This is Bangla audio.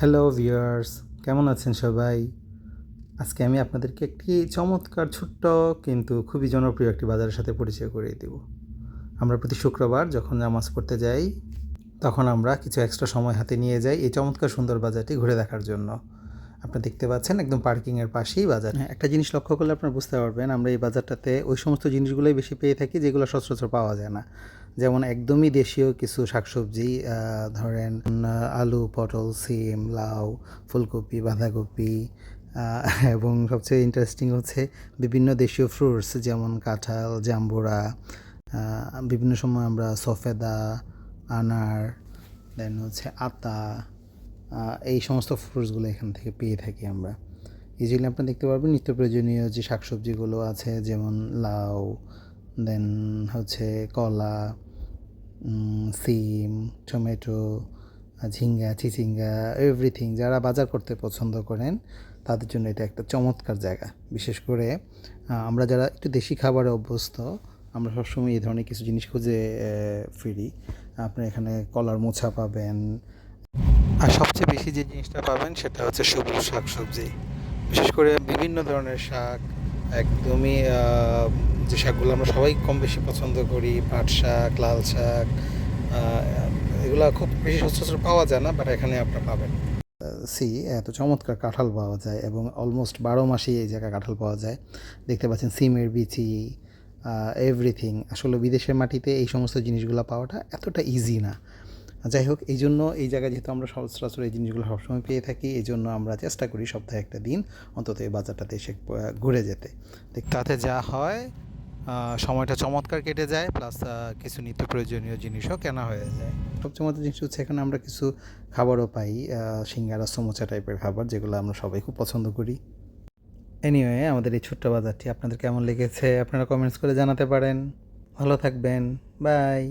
হ্যালো ভিউয়ার্স, কেমন আছেন সবাই? আজকে আমি আপনাদেরকে একটি চমৎকার ছোট্ট কিন্তু খুবই জনপ্রিয় একটি বাজারের সাথে পরিচয় করিয়ে দেব। আমরা প্রতি শুক্রবার যখন নামাজ পড়তে যাই, তখন আমরা কিছু এক্সট্রা সময় হাতে নিয়ে যাই এই চমৎকার সুন্দর বাজারটি ঘুরে দেখার জন্য। আপনারা দেখতে পাচ্ছেন একদম পার্কিংয়ের পাশেই বাজার। হ্যাঁ, একটা জিনিস লক্ষ্য করলে আপনারা বুঝতে পারবেন আমরা এই বাজারটাতে ওই সমস্ত জিনিসগুলোই বেশি পেয়ে থাকি যেগুলো সচরাচর পাওয়া যায় না। যেমন একদমই দেশীয় কিছু শাকসবজি, ধরেন আলু, পটল, সিম, লাউ, ফুলকপি, বাঁধাকপি, এবং সবচেয়ে ইন্টারেস্টিং হচ্ছে বিভিন্ন দেশীয় ফ্রুটস যেমন কাঁঠাল, জাম্বুরা, বিভিন্ন সময় আমরা সফেদা, আনার, দেন হচ্ছে আতা, এই সমস্ত ফ্রুটসগুলো এখান থেকে পেয়ে থাকি আমরা। ইজিলি আপনারা দেখতে পারবেন নিত্য প্রয়োজনীয় যে শাকসবজিগুলো আছে যেমন লাউ, দেন হচ্ছে কলা, সিম, টমেটো, ঝিঙ্গা, চিচিঙ্গা, এভরিথিং। যারা বাজার করতে পছন্দ করেন তাদের জন্য এটা একটা চমৎকার জায়গা। বিশেষ করে আমরা যারা একটু দেশি খাবারে অভ্যস্ত, আমরা সবসময় এই ধরনের কিছু জিনিস খুঁজে ফিরি। আপনার এখানে কলার মোচা পাবেন, আর সবচেয়ে বেশি যে জিনিসটা পাবেন সেটা হচ্ছে সবুজ শাকসবজি। বিশেষ করে বিভিন্ন ধরনের শাক, একদমই যে শাকগুলো আমরা সবাই কম বেশি পছন্দ করি, পাট শাক, লাল শাক, এগুলো খুব বেশি সচরাচর পাওয়া যায় না, বাট এখানে আপনারা পাবেন। এত চমৎকার কাঁঠাল পাওয়া যায় এবং অলমোস্ট 12 মাসেই এই জায়গায় কাঁঠাল পাওয়া যায়। দেখতে পাচ্ছেন সিমের বিচি, এভরিথিং। আসলে বিদেশের মাটিতে এই সমস্ত জিনিসগুলো পাওয়াটা এতটা ইজি না। যাই হোক, এই জন্য এই জায়গায় যেহেতু আমরা সচরাচর এই জিনিসগুলো সবসময় পেয়ে থাকি, এই জন্য আমরা চেষ্টা করি সপ্তাহে একটা দিন অন্তত এই বাজারটাতে এসে ঘুরে যেতে। তাতে যা হয়, সময়টা চমৎকার কেটে যায়, প্লাস কিছু নিত্য প্রয়োজনীয় জিনিসও কেনা হয়ে যায়। সবচেয়ে মজার জিনিস হচ্ছে এখানে আমরা কিছু খাবারও পাই, সিঙ্গারা, সমোসা টাইপের খাবার, যেগুলো আমরা সবাই খুব পছন্দ করি। এনিওয়ে, আমাদের এই ছোট্ট বাজারটি আপনাদের কেমন লেগেছে আপনারা কমেন্টস করে জানাতে পারেন। ভালো থাকবেন, বাই।